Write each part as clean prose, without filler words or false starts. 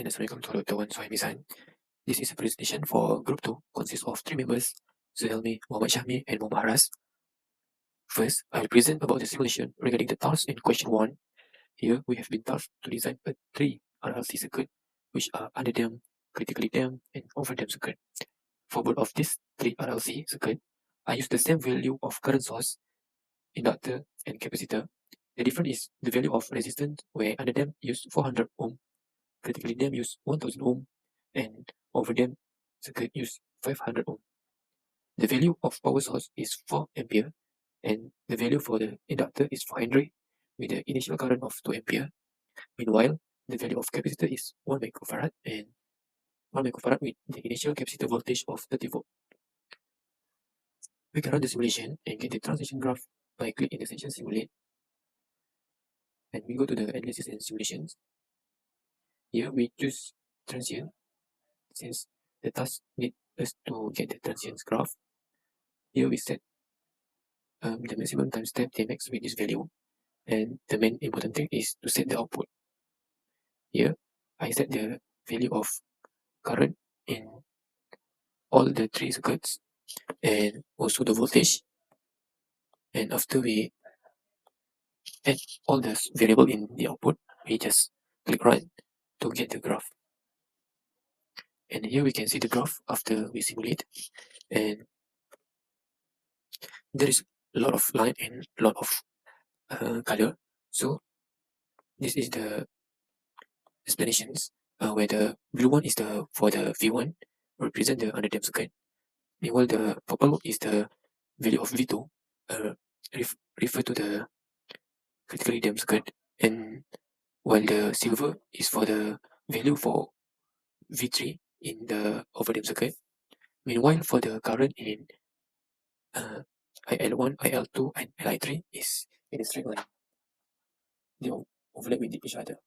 and Assalamualaikum to Dr. Wan Suhaimisan. This is a presentation for Group 2, consists of 3 members, Zuhelmi, Muhammad Syahmi, and Muhammad Haras. First, I will present about the simulation regarding the task in question 1. Here, we have been tasked to design a 3 RLC circuit, which are under-damped, critically damped, and over-damped circuit. For both of these 3 RLC circuit, I use the same value of current source, inductor, and capacitor. The difference is the value of resistance, where under-damped use 400 ohm, critically damped use 1000 ohm, and over-damped circuit use 500 ohm. The value of power source is 4 ampere, and the value for the inductor is 4 Henry with the initial current of 2 ampere. Meanwhile, the value of capacitor is 1 microfarad and 1 microfarad with the initial capacitor voltage of 30 volt. We can run the simulation and get the transition graph by click in the section simulate, and we go to the analysis and simulations. Here we choose transient since the task need us to get the transients graph. Here we set the maximum time step Tmax with this value, and the main important thing is to set the output. Here I set the value of current in all the 3 circuits and also the voltage, and after we add all the variable in the output, we just click run to get the graph. And here we can see the graph after we simulate, and there is a lot of line and a lot of color. So this is the explanations where the blue one is the for the V1 represent the under damped circuit. Meanwhile, the purple is the value of V2 refer to the critically damped circuit, and while the silver is for the value for V3 in the overdamped circuit. Meanwhile, for the current in IL1, IL2, and Li3 is in a straight line. They overlap with each other.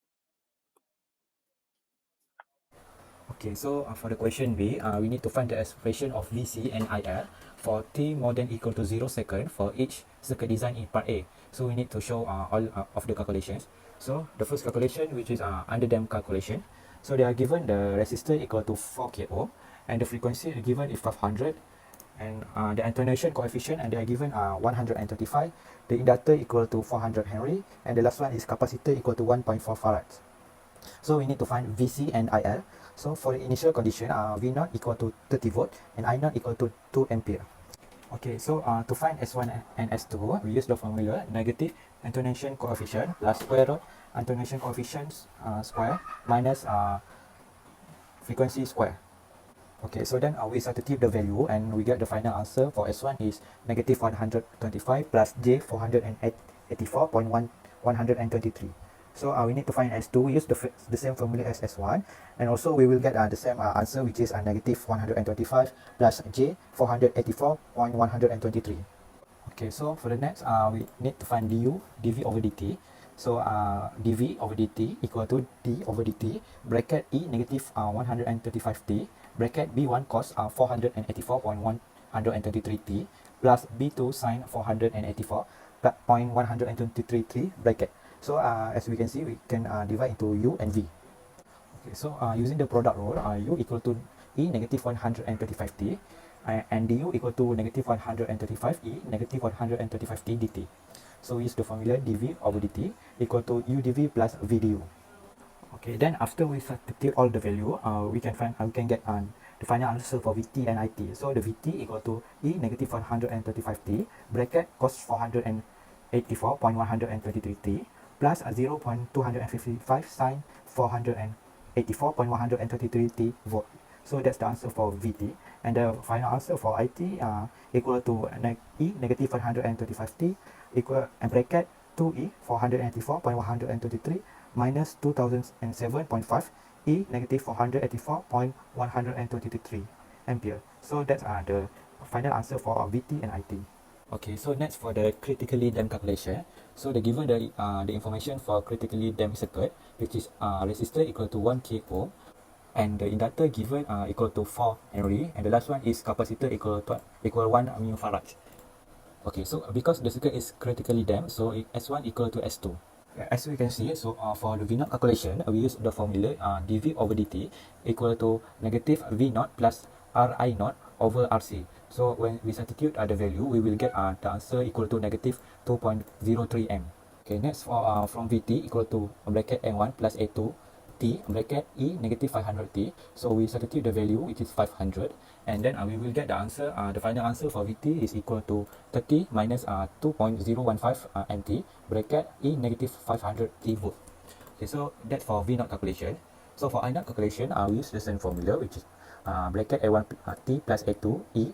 Okay, so for the question B, we need to find the expression of VC and IL for t more than equal to 0 second for each circuit design in part A. So we need to show all of the calculations. So the first calculation, which is under damped calculation. So they are given the resistor equal to 4 kΩ, and the frequency given is 500, and the attenuation coefficient, and they are given 135. The inductor equal to 400 Henry, and the last one is capacitor equal to 1.4 farads. So we need to find VC and IL. So for the initial condition, V0 equal to 30 volt and I0 equal to 2 ampere. Okay, so to find S1 and S2, we use the formula negative attenuation coefficient plus square root attenuation coefficient square minus frequency square. Okay, so then we substitute the value and we get the final answer for S1 is negative 125 plus J 484.123. So we need to find S2. We use the same formula as S1, and also we will get the same answer, which is negative 125 plus J 484.123. Okay, so for the next, we need to find du dv over dt. So dv over dt equal to d over dt bracket E negative 135t bracket B1 cos 484.123t plus B2 sin 484.123t bracket. So as we can see, we can divide into U and V. Okay, so using the product rule, U equal to E negative 135t and du equal to negative 135E negative 135t dt. So we use the formula dV over dt equal to U dV plus V du. Okay, then after we substitute all the value, we can get the final answer for Vt and It. So the Vt equal to E negative 135t bracket cos 484.123t plus 0.255 sin 484.123t volt. So that's the answer for Vt, and the final answer for It equal to E negative 135t equal and bracket 2E 484.123 minus 2007.5 E negative 484.123 ampere. So that's the final answer for Vt and It. Okay, so next for the critically damped calculation. So they given the information for critically damped circuit, which is resistor equal to 1 kΩ, and the inductor given equal to 4 Henry, and the last one is capacitor equal 1 microfarad. Okay, so because the circuit is critically damped, so S1 equal to S2. As we can see, so for the V0 calculation, we use the formula dV over dt equal to negative V0 plus Ri0 over Rc. So when we substitute the value, we will get the answer equal to negative 2.03 m. Okay, next for from Vt equal to bracket n1 plus a2 t bracket e negative 500 t. So we substitute the value, which is 500, and then we will get the answer. The final answer for Vt is equal to 30 minus 2.015 mt bracket e negative 500 t volt. Okay, so that's for V0 calculation. So for I0 calculation, we use the same formula, which is bracket a1 t plus a2 e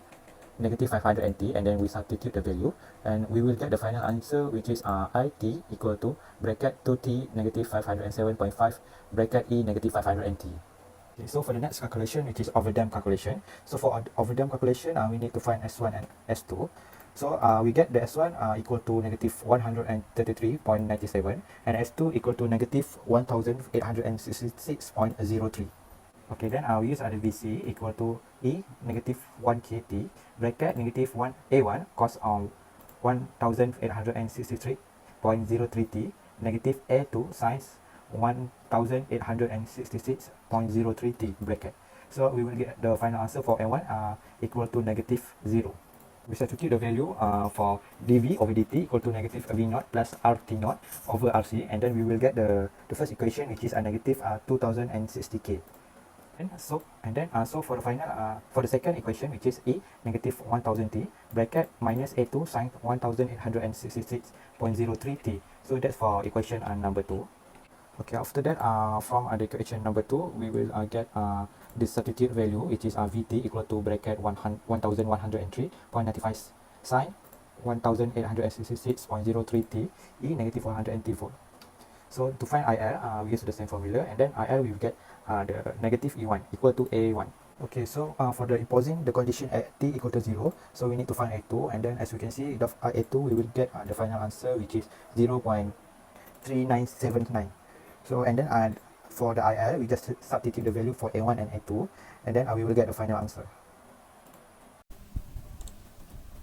negative 500 nt, and then we substitute the value, and we will get the final answer, which is it equal to bracket 2t negative 507.5 bracket e negative 500 nt. Okay, so for the next calculation, which is overdamp calculation. So for overdamp calculation, we need to find S1 and S2. So we get the S1 equal to negative 133.97 and S2 equal to negative 1866.03. Okay, then we use the VC equal to E negative 1 kT bracket negative 1 A1 cos 1863.03 T negative A2 sinus 1866.03 T bracket. So we will get the final answer for A1 equal to negative 0. We substitute the value for dV over dt equal to negative V0 plus RT0 over RC, and then we will get the first equation, which is a negative 2060 K. So for the final for the second equation, which is E negative 1000 T bracket minus A2 sin 1866.03 T. So that's for equation number 2. Okay, after that from the equation number 2, we will get the substitute value, which is Vt equal to bracket 1103.95 sin 1866.03 T E negative 100 T volt. So to find IL, we use the same formula, and then IL we will get the negative E1 equal to A1. Okay, so for the imposing the condition at t equal to 0, so we need to find A2, and then as we can see, the A2 we will get the final answer, which is 0.3979. So and then for the IL, we just substitute the value for A1 and A2, and then we will get the final answer.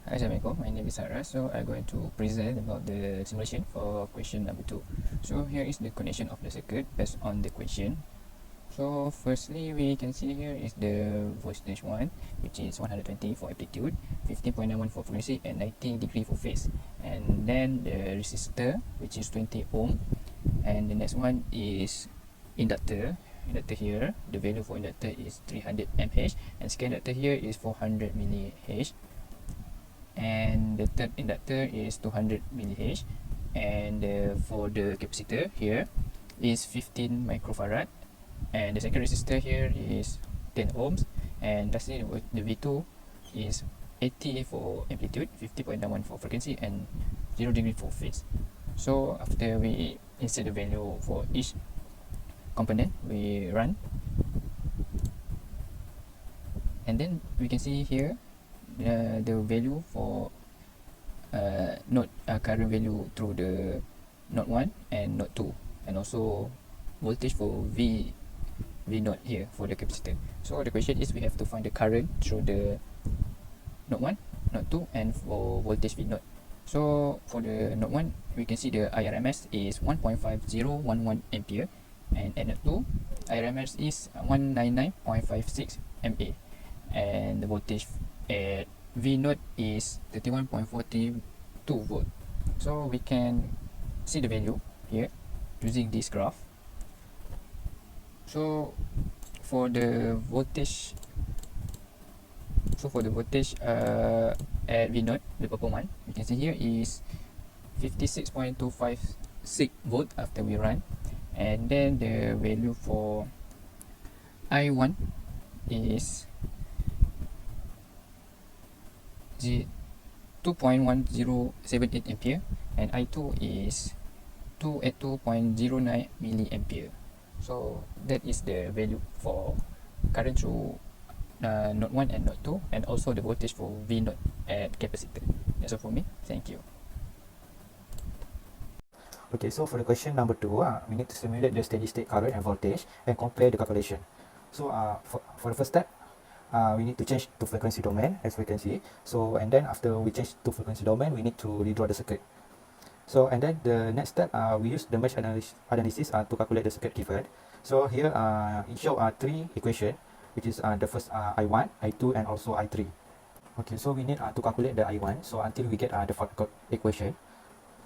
Hi, Assalamualaikum. My name is Sarah. So I'm going to present about the simulation for question number 2. So here is the connection of the circuit based on the question. So firstly, we can see here is the voltage 1, which is 120 for amplitude, 15.91 for frequency, and 90 degree for phase. And then the resistor, which is 20 ohm. And the next one is inductor. Inductor here, the value for inductor is 300 mAh, and second inductor here is 400 mAh. And the third inductor is 200 mAh, and for the capacitor here is 15 microfarad, and the second resistor here is 10 ohms, and lastly the V2 is 80 for amplitude, 50.91 for frequency, and 0 degree for phase. So after we insert the value for each component, we run, and then we can see here the value for node current value through the node 1 and node 2, and also voltage for V node here for the capacitor. So the question is we have to find the current through the node 1, node 2, and for voltage V node. So for the node 1, we can see the IRMS is 1.5011 ampere, and at node 2, IRMS is 199.56 mA, and the voltage at V node is 31.42 volt. So we can see the value here using this graph. So for the voltage, at V node, the purple one, you can see here is 56.256 volt after we run, and then the value for I1 is 2.1078 ampere, and I2 is 282.09 milliampere. So that is the value for current through node 1 and node 2, and also the voltage for V node at capacitor. That's all for me. Thank you. Okay, so for the question number 2, we need to simulate the steady state current and voltage and compare the calculation. So for the first step, we need to change to frequency domain, as we can see. So and then after we change to frequency domain, we need to redraw the circuit. So and then the next step, we use the mesh analysis to calculate the circuit given. So here it show three equation, which is the first I1, I2, and also I3. Okay, so we need to calculate the I1. So until we get the fourth equation,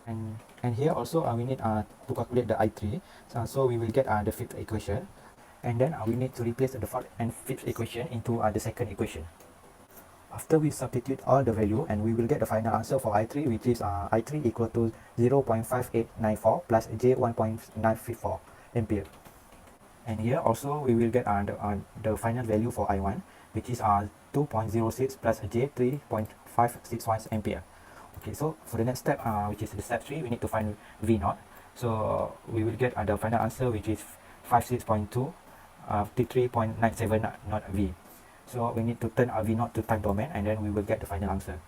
and here also we need to calculate the I3. So we will get the fifth equation, and then we need to replace the fourth and fifth equation into the second equation. After we substitute all the value, and we will get the final answer for I3, which is I3 equal to 0.5894 plus J 1.954 ampere. And here also we will get the final value for I1, which is 2.06 plus J 3.561 ampere. Okay, so for the next step, which is the step 3, we need to find V0. So we will get the final answer, which is 56.2 53.97 not V. So we need to turn V0 to time domain, and then we will get the final answer.